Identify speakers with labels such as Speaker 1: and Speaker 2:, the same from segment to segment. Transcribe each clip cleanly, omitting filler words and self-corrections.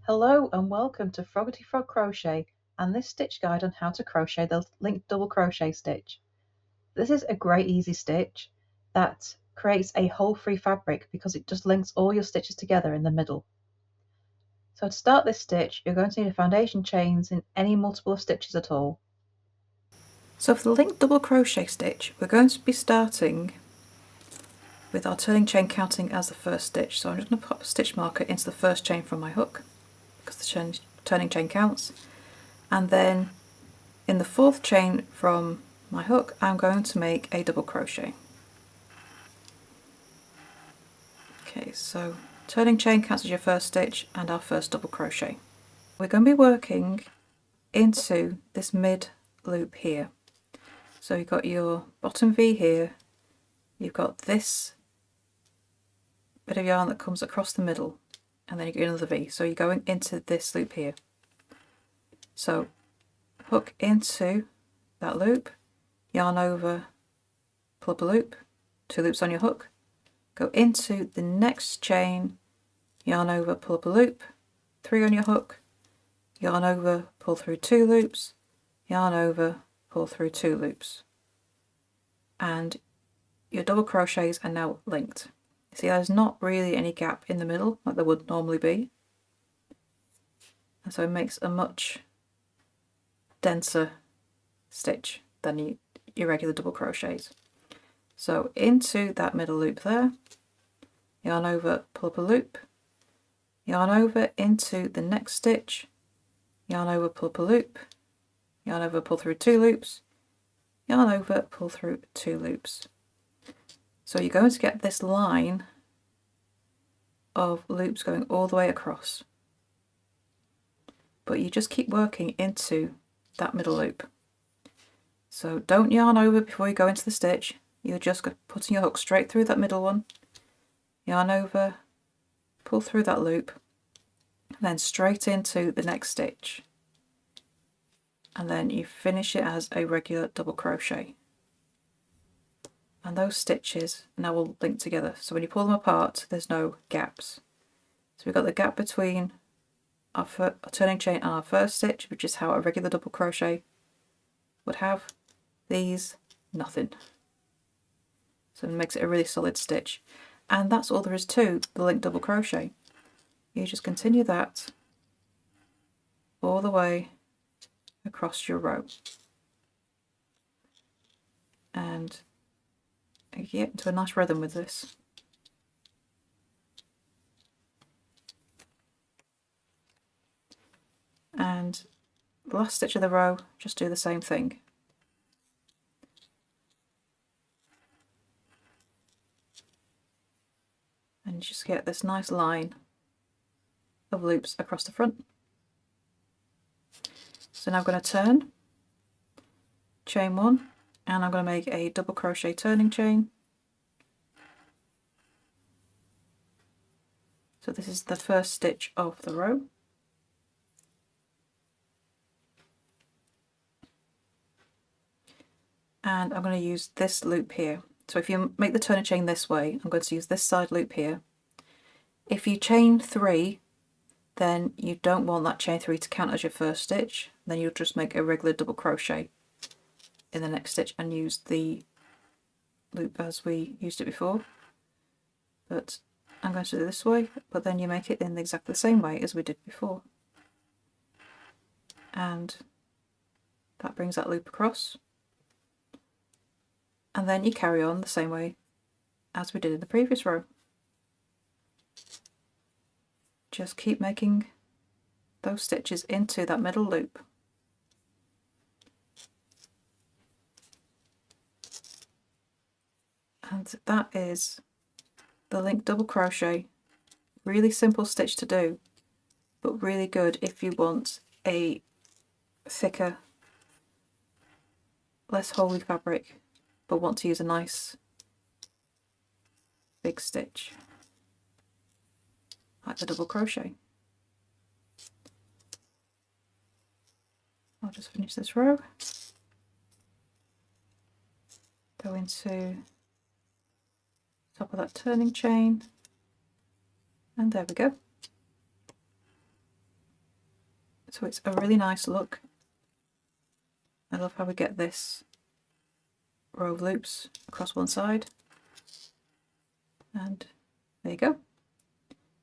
Speaker 1: Hello and welcome to Froggity Frog Crochet and this stitch guide on how to crochet the linked double crochet stitch. This is a great easy stitch that creates a hole free fabric because it just links all your stitches together in the middle. So to start this stitch you're going to need a foundation chains in any multiple of stitches at all. So for the linked double crochet stitch we're going to be starting with our turning chain counting as the first stitch. So I'm just going to pop a stitch marker into the first chain from my hook because the turning chain counts, and then in the fourth chain from my hook I'm going to make a double crochet. Okay, so turning chain counts as your first stitch and our first double crochet. We're going to be working into this mid loop here. So you've got your bottom V here, you've got this bit of yarn that comes across the middle, and then you get another V. So you're going into this loop here. So hook into that loop, yarn over, pull up a loop, 2 loops on your hook, go into the next chain, yarn over, pull up a loop, 3 on your hook, yarn over, pull through 2 loops, yarn over, pull through 2 loops. And your double crochets are now linked. See, there's not really any gap in the middle like there would normally be. And so it makes a much denser stitch than your regular double crochets. So into that middle loop there, yarn over, pull up a loop, yarn over into the next stitch, yarn over, pull up a loop, yarn over, pull through 2 loops, yarn over, pull through 2 loops. So you're going to get this line of loops going all the way across, but you just keep working into that middle loop. So don't yarn over before you go into the stitch, you're just putting your hook straight through that middle one, yarn over, pull through that loop, and then straight into the next stitch, and then you finish it as a regular double crochet. And those stitches now will link together, so when you pull them apart there's no gaps. So we've got the gap between our turning chain and our first stitch, which is how a regular double crochet would have. These, nothing. So it makes it a really solid stitch. And that's all there is to the linked double crochet. You just continue that all the way across your row. And you get into a nice rhythm with this. And the last stitch of the row, just do the same thing. And you just get this nice line of loops across the front. So now I'm going to turn, chain 1, and I'm going to make a double crochet turning chain. So this is the first stitch of the row. And I'm going to use this loop here. So if you make the turning chain this way, I'm going to use this side loop here. If you chain 3, then you don't want that chain 3 to count as your first stitch. Then you'll just make a regular double crochet in the next stitch and use the loop as we used it before. But I'm going to do it this way, but then you make it in exactly the same way as we did before. And that brings that loop across. And then you carry on the same way as we did in the previous row. Just keep making those stitches into that middle loop. And that is the linked double crochet. Really simple stitch to do, but really good if you want a thicker, less holey fabric, but want to use a nice big stitch like the double crochet. I'll just finish this row, go into top of that turning chain, and there we go. So it's a really nice look. I love how we get this row of loops across one side. And there you go.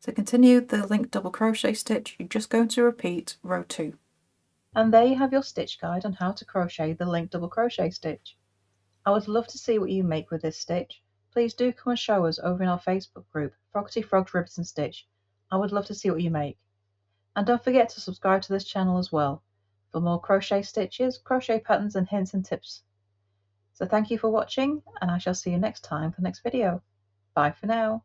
Speaker 1: To continue the linked double crochet stitch, you're just going to repeat row 2. And there you have your stitch guide on how to crochet the linked double crochet stitch. I would love to see what you make with this stitch. Please do come and show us over in our Facebook group, Froggity Frogs Ribbons and Stitch. I would love to see what you make. And don't forget to subscribe to this channel as well for more crochet stitches, crochet patterns and hints and tips. So thank you for watching, and I shall see you next time for the next video. Bye for now.